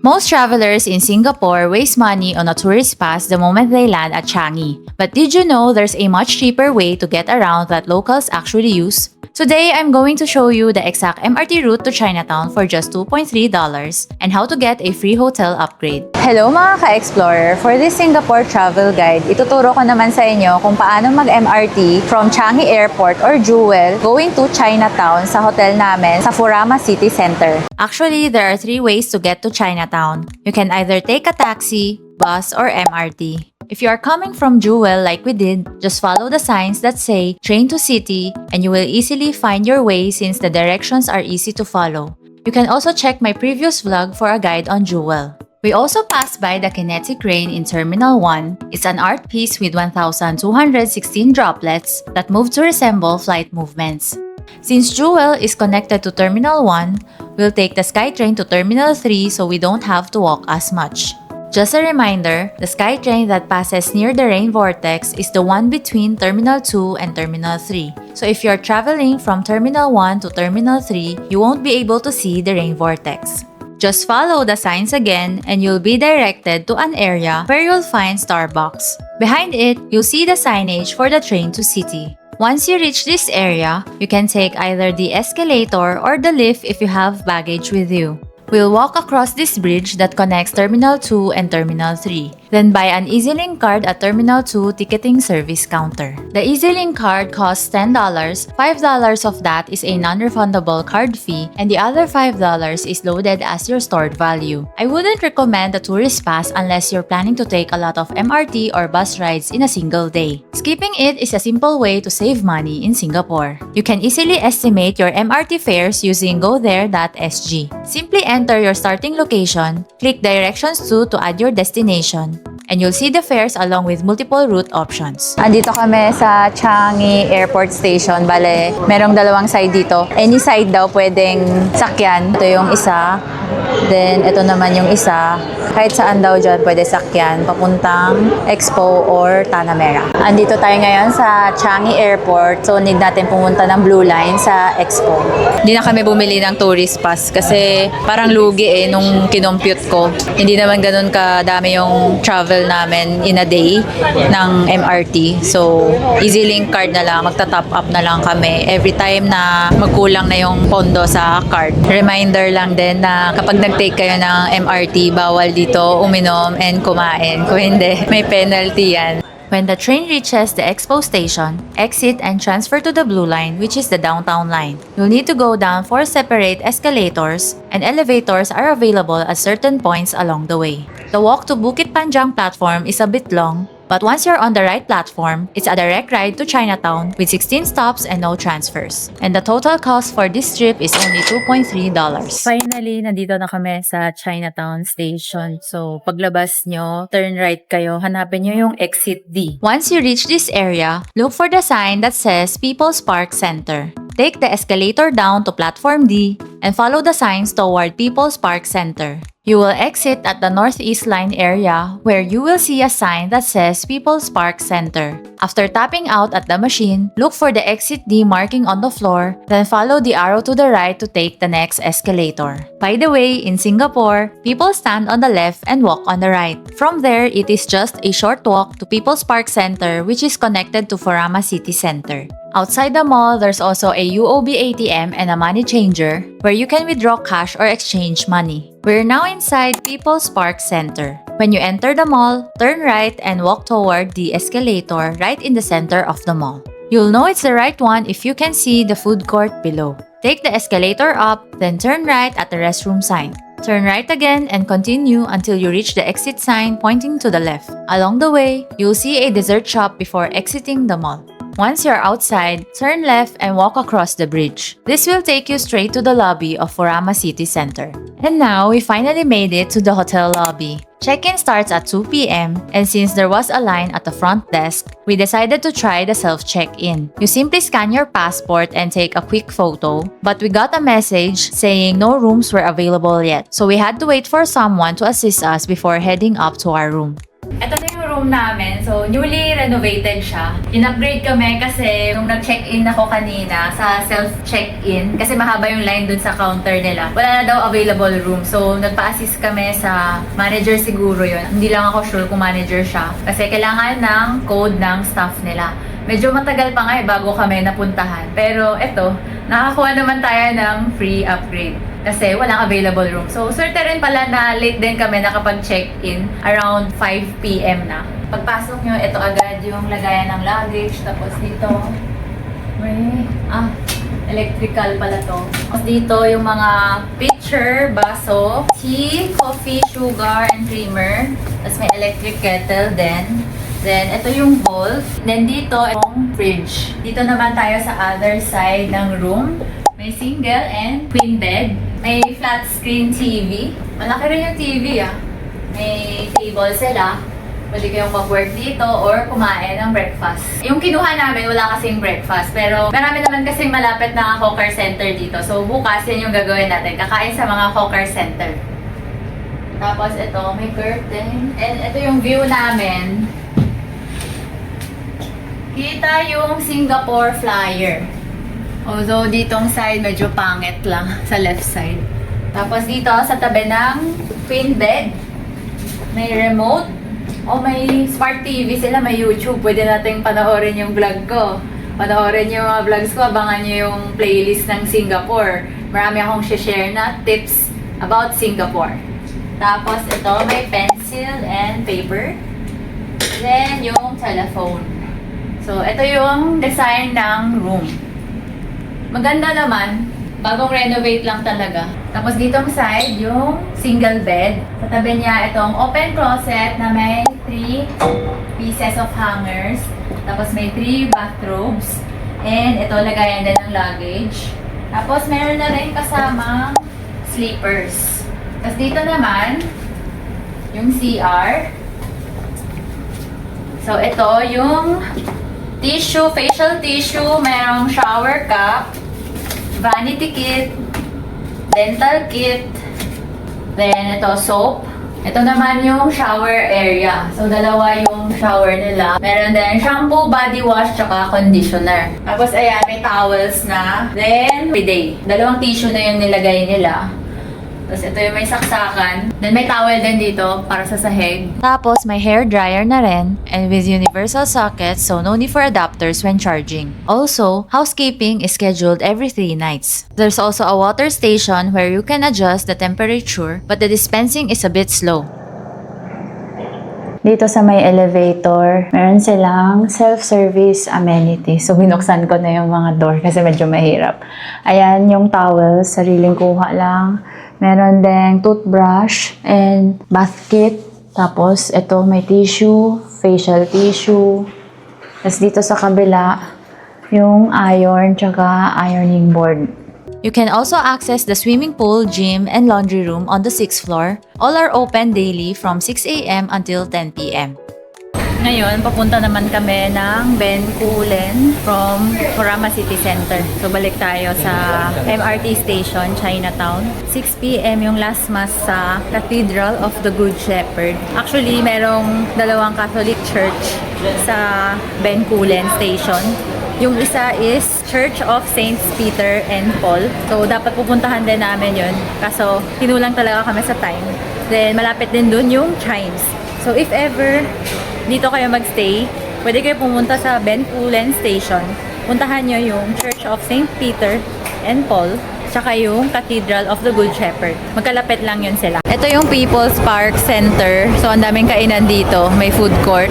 Most travelers in Singapore waste money on a tourist pass the moment they land at Changi. But did you know there's a much cheaper way to get around that locals actually use? Today, I'm going to show you the exact MRT route to Chinatown for just $2.3 and how to get a free hotel upgrade. Hello mga ka-explorer! For this Singapore travel guide, ituturo ko naman sa inyo kung paano mag-MRT from Changi Airport or Jewel going to Chinatown sa hotel namin sa Furama City Center. Actually, there are 3 ways to get to Chinatown. You can either take a taxi, bus, or MRT. If you are coming from Jewel like we did, just follow the signs that say Train to City and you will easily find your way since the directions are easy to follow. You can also check my previous vlog for a guide on Jewel. We also passed by the Kinetic Rain in Terminal 1. It's an art piece with 1,216 droplets that move to resemble flight movements. Since Jewel is connected to Terminal 1, we'll take the SkyTrain to Terminal 3 so we don't have to walk as much. Just a reminder, the SkyTrain that passes near the rain vortex is the one between Terminal 2 and Terminal 3. So if you're traveling from Terminal 1 to Terminal 3, you won't be able to see the rain vortex. Just follow the signs again and you'll be directed to an area where you'll find Starbucks. Behind it, you'll see the signage for the Train to City. Once you reach this area, you can take either the escalator or the lift if you have baggage with you. We'll walk across this bridge that connects Terminal 2 and Terminal 3. Then buy an EasyLink card at Terminal 2 ticketing service counter. The EasyLink card costs $10. $5 of that is a non-refundable card fee and the other $5 is loaded as your stored value. I wouldn't recommend the tourist pass unless you're planning to take a lot of MRT or bus rides in a single day. Skipping it is a simple way to save money in Singapore. You can easily estimate your MRT fares using gothere.sg. Simply enter your starting location, click directions to add your destination, and you'll see the fares along with multiple route options. Andito kami sa Changi Airport Station. Bale, merong dalawang side dito. Any side daw pwedeng sakyan. Ito yung isa. Then, ito naman yung isa. Kahit saan daw dyan pwede sakyan. Papuntang Expo or Tanah Merah. Andito tayo ngayon sa Changi Airport. So, need natin pumunta ng Blue Line sa Expo. Hindi na kami bumili ng tourist pass kasi parang lugi nung kinompute ko. Hindi naman ganun kadami yung travel namin in a day ng MRT. So, EasyLink card na lang, magta-top up na lang kami every time na magkulang na yung pondo sa card. Reminder lang din na kapag nag-take kayo ng MRT, bawal dito uminom and kumain. Kung hindi, may penalty yan. When the train reaches the Expo station, exit and transfer to the Blue Line, which is the downtown line. You'll need to go down 4 separate escalators, and elevators are available at certain points along the way. The walk to Bukit Panjang platform is a bit long, but once you're on the right platform, it's a direct ride to Chinatown with 16 stops and no transfers. And the total cost for this trip is only $2.3. Finally, nandito na kami sa Chinatown Station. So, paglabas nyo, turn right kayo, hanapin nyo yung exit D. Once you reach this area, look for the sign that says People's Park Center. Take the escalator down to platform D and follow the signs toward People's Park Center. You will exit at the Northeast Line area where you will see a sign that says People's Park Center. After tapping out at the machine, look for the exit D marking on the floor, then follow the arrow to the right to take the next escalator. By the way, in Singapore, people stand on the left and walk on the right. From there, it is just a short walk to People's Park Center, which is connected to Furama City Center. Outside the mall, there's also a UOB ATM and a money changer where you can withdraw cash or exchange money. We're now inside People's Park Center. When you enter the mall, turn right and walk toward the escalator right in the center of the mall. You'll know it's the right one if you can see the food court below. Take the escalator up, then turn right at the restroom sign. Turn right again and continue until you reach the exit sign pointing to the left. Along the way, you'll see a dessert shop before exiting the mall. Once you're outside, turn left and walk across the bridge. This will take you straight to the lobby of Furama City Center. And now, we finally made it to the hotel lobby. Check-in starts at 2 p.m. and since there was a line at the front desk, we decided to try the self-check-in. You simply scan your passport and take a quick photo, but we got a message saying no rooms were available yet. So we had to wait for someone to assist us before heading up to our room. Ito na yung room namin, so newly renovated siya. In-upgrade kami kasi nung nag-check-in ako kanina sa self-check-in, kasi mahaba yung line dun sa counter nila, wala na daw available room. So nagpa-assist kami sa manager siguro yun. Hindi lang ako sure kung manager siya kasi kailangan ng code ng staff nila. Medyo matagal pa nga bago kami napuntahan. Pero eto, nakakuha naman tayo ng free upgrade kasi walang available room. So, swerte rin pala na late din kami nakapag-check-in around 5 p.m. na. Pagpasok nyo, ito agad yung lagayan ng luggage. Tapos dito, may, electrical pala to. Tapos dito yung mga pitcher, baso, tea, coffee, sugar, and creamer. Tapos may electric kettle din. Then, ito yung bowl. Then, dito yung fridge. Dito naman tayo sa other side ng room. May single and queen bed. May flat screen TV. Malaki rin yung TV May table sila. Pwede kayong mag-work dito or kumain ng breakfast. Yung kinuha namin, wala kasing breakfast. Pero marami naman kasing malapit na hawker center dito. So bukas yan yung gagawin natin. Kakain sa mga hawker center. Tapos ito, may curtain. And ito yung view namin. Kita yung Singapore Flyer. Although ditong side medyo pangit lang sa left side. Tapos dito sa tabi ng queen bed, may remote. May smart TV sila, may YouTube. Pwede nating panoorin yung vlog ko. Panoorin yung mga vlogs ko, abangan nyo yung playlist ng Singapore. Marami akong share na tips about Singapore. Tapos ito, may pencil and paper. Then yung telephone. So ito yung design ng room. Maganda naman. Bagong renovate lang talaga. Tapos ditong side, yung single bed. Sa tabi niya, itong open closet na may 3 pieces of hangers. Tapos may 3 bathrobes. And ito, lagayan din ng luggage. Tapos meron na rin kasamang sleepers. Tapos dito naman, yung CR. So ito, yung tissue, facial tissue, merong shower cap, vanity kit, dental kit, then ito soap. Ito naman yung shower area. So dalawa yung shower nila. Meron din shampoo, body wash, tsaka conditioner. Tapos ayan, may towels na. Then, bidet. Dalawang tissue na yung nilagay nila. Tapos ito yung may saksakan. Then may towel din dito para sa sahig. Tapos may hair dryer na rin and with universal sockets so no need for adapters when charging. Also, housekeeping is scheduled every 3 nights. There's also a water station where you can adjust the temperature but the dispensing is a bit slow. Dito sa may elevator, meron silang self-service amenity. So, binuksan ko na yung mga door kasi medyo mahirap. Ayan, yung towel, sariling kuha lang. Meron ding toothbrush and bath kit. Tapos, ito may tissue, facial tissue. Tapos dito sa kabila, yung iron tsaka ironing board. You can also access the swimming pool, gym, and laundry room on the 6th floor. All are open daily from 6 a.m. until 10 p.m. Ngayon, papunta naman kami ng Bencoolen from Kurama City Center. So, balik tayo sa MRT station, Chinatown. 6 p.m. yung last mass sa Cathedral of the Good Shepherd. Actually, merong dalawang Catholic church sa Bencoolen station. Yung isa is Church of Saints Peter and Paul. So, dapat pupuntahan din namin yun. Kaso, kinulang talaga kami sa time. Then, malapit din dun yung chimes. So, if ever dito kayo magstay, pwede kayo pumunta sa Bencoolen Station. Puntahan nyo yung Church of Saint Peter and Paul, tsaka yung Cathedral of the Good Shepherd. Magkalapit lang yun sila. Ito yung People's Park Center. So, ang daming kainan dito. May food court.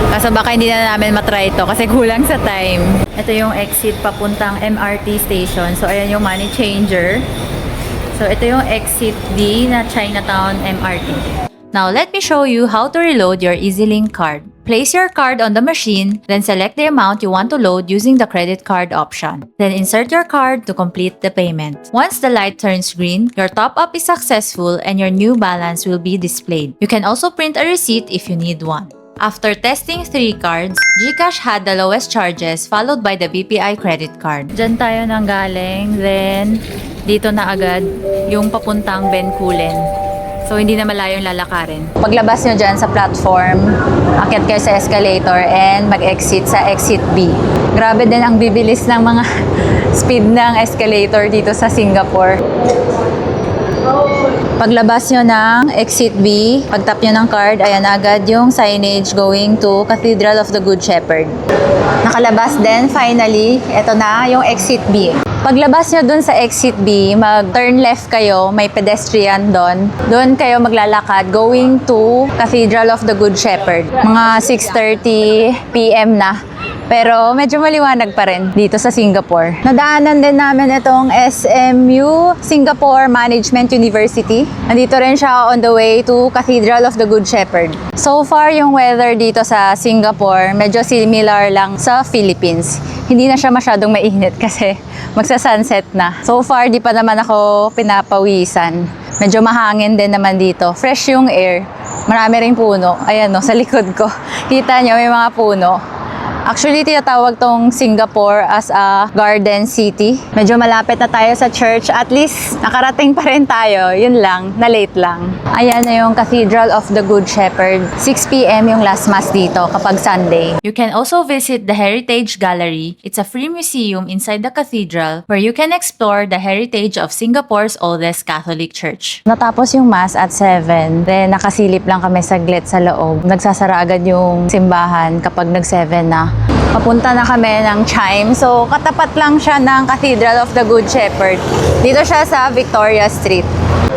Kaso baka hindi na namin matry ito kasi kulang sa time. Ito yung exit papuntang MRT station. So, ayan yung money changer. So, ito yung exit D na Chinatown MRT. Now, let me show you how to reload your EasyLink card. Place your card on the machine, then select the amount you want to load using the credit card option. Then insert your card to complete the payment. Once the light turns green, your top-up is successful and your new balance will be displayed. You can also print a receipt if you need one. After testing 3 cards, GCash had the lowest charges followed by the BPI credit card. Diyan tayo nang galing, then dito na agad yung papuntang Bencoolen So, hindi na malayo yung lalakarin. Paglabas nyo dyan sa platform, akyat kayo sa escalator and mag-exit sa exit B. Grabe din ang bibilis ng mga speed ng escalator dito sa Singapore. Paglabas nyo ng exit B, pag-tap nyo ng card, ayan agad yung signage going to Cathedral of the Good Shepherd. Nakalabas din, finally, eto na yung exit B. Paglabas nyo dun sa exit B, mag-turn left kayo, may pedestrian doon. Doon kayo maglalakad going to Cathedral of the Good Shepherd. Mga 6:30 PM na. Pero medyo maliwanag pa rin dito sa Singapore. Nadaanan din namin itong SMU, Singapore Management University. Nandito rin siya on the way to Cathedral of the Good Shepherd. So far, yung weather dito sa Singapore, medyo similar lang sa Philippines. Hindi na siya masyadong mainit kasi magsa-sunset na. So far, di pa naman ako pinapawisan. Medyo mahangin din naman dito. Fresh yung air. Marami ring puno. Ayan no, sa likod ko. Kita nyo, may mga puno. Actually, tinatawag tong Singapore as a garden city. Medyo malapit na tayo sa church. At least, nakarating pa rin tayo. Yun lang, na late lang. Ayan na yung Cathedral of the Good Shepherd. 6 PM yung last mass dito kapag Sunday. You can also visit the Heritage Gallery. It's a free museum inside the cathedral where you can explore the heritage of Singapore's oldest Catholic church. Natapos yung mass at 7. Then, nakasilip lang kami saglit sa loob. Nagsasara agad yung simbahan kapag nag-7 na. Papunta na kami ng Chime. So, katapat lang siya ng Cathedral of the Good Shepherd. Dito siya sa Victoria Street.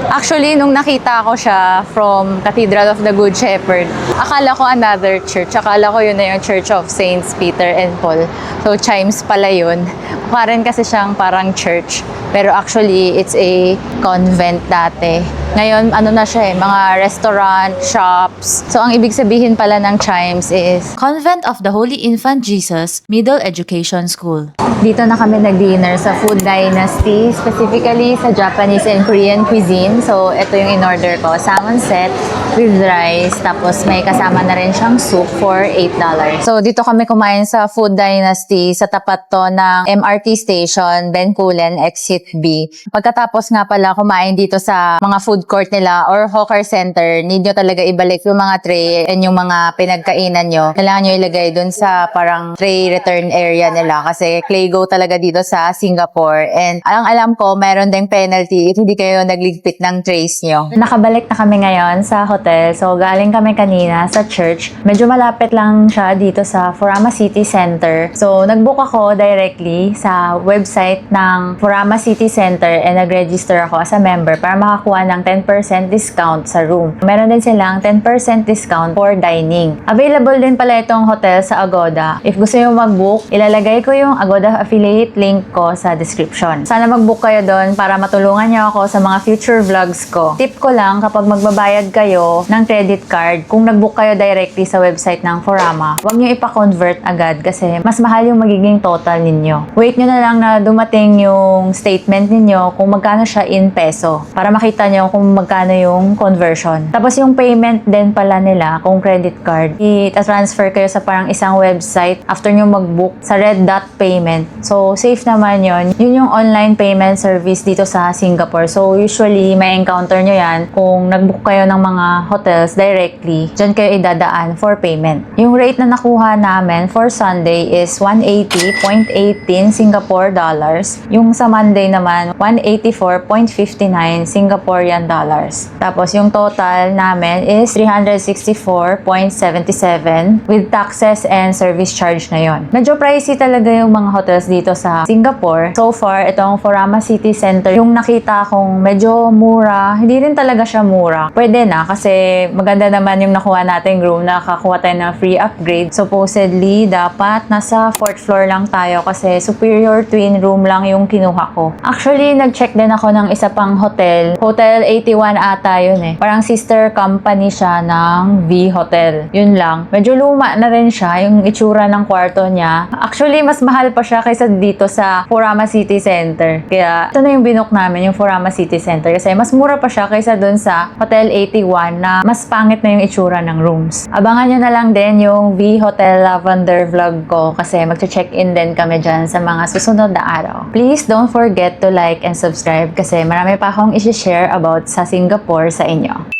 Actually, nung nakita ko siya from Cathedral of the Good Shepherd, akala ko another church. Akala ko yun na yung Church of Saints Peter and Paul. So, Chimes pala yun. Mukha rin kasi siyang parang church. Pero actually, it's a convent dati. Ngayon, ano na siya mga restaurant, shops. So, ang ibig sabihin pala ng Chimes is Convent of the Holy Infant Jesus Middle Education School. Dito na kami nag-dinner sa Food Dynasty, specifically sa Japanese and Korean cuisine. So, ito yung in-order ko. Salmon set with rice. Tapos, may kasama na rin siyang soup for $8. So, dito kami kumain sa Food Dynasty sa tapat to ng MRT station, Bencoolen, Exit B. Pagkatapos nga pala kumain dito sa mga food court nila or hawker center, need nyo talaga ibalik yung mga tray and yung mga pinagkainan nyo. Kailangan nyo ilagay dun sa parang tray return area nila kasi clay go talaga dito sa Singapore. And ang alam ko, meron ding penalty if hindi kayo nagligpit ng trays nyo. Nakabalik na kami ngayon sa hotel. So, galing kami kanina sa church. Medyo malapit lang siya dito sa Furama City Center. So, nag-book ako directly sa website ng Furama City Center and nag-register ako as a member para makakuha ng 10% discount sa room. Meron din silang 10% discount for dining. Available din pala itong hotel sa Agoda. If gusto nyo mag-book, ilalagay ko yung Agoda affiliate link ko sa description. Sana mag-book kayo doon para matulungan nyo ako sa mga future vlogs ko. Tip ko lang, kapag magbabayad kayo ng credit card, kung nag-book kayo directly sa website ng Furama, huwag nyo ipa-convert agad kasi mas mahal yung magiging total ninyo. Wait nyo na lang na dumating yung statement ninyo kung magkano siya in peso para makita nyo kung magkano yung conversion. Tapos yung payment din pala nila, kung credit card, i-transfer kayo sa parang isang website after nyo mag-book sa Red Dot Payment. So, safe naman yun. Yun yung online payment service dito sa Singapore. So, usually, may encounter nyo yan kung nag-book kayo ng mga hotels directly. Diyan kayo idadaan for payment. Yung rate na nakuha namin for Sunday is 180.18 Singapore dollars. Yung sa Monday naman, 184.59 Singaporean dollars. Tapos, yung total namin is 364.77 with taxes and service charge na yon. Medyo pricey talaga yung mga hotels dito sa Singapore. So far, itong Furama City Center, yung nakita kong medyo mura, hindi rin talaga siya mura. Pwede na kasi maganda naman yung nakuha nating room, nakakuha tayo ng free upgrade. Supposedly, dapat nasa 4th floor lang tayo kasi superior twin room lang yung kinuha ko. Actually, nag-check din ako ng isa pang hotel. Hotel 81 ata yun eh. Parang sister company siya ng V Hotel. Yun lang. Medyo luma na rin siya, yung itsura ng kwarto niya. Actually, mas mahal pa siya kaysa dito sa Furama City Center. Kaya, ito na yung binook namin, yung Furama City Center. Kasi mas mura pa siya kaysa dun sa Hotel 81 na mas pangit na yung itsura ng rooms. Abangan nyo na lang din yung V Hotel Lavender vlog ko kasi magche-check-in din kami dyan sa mga susunod na araw. Please don't forget to like and subscribe kasi marami pa akong isi-share about sa Singapore sa inyo.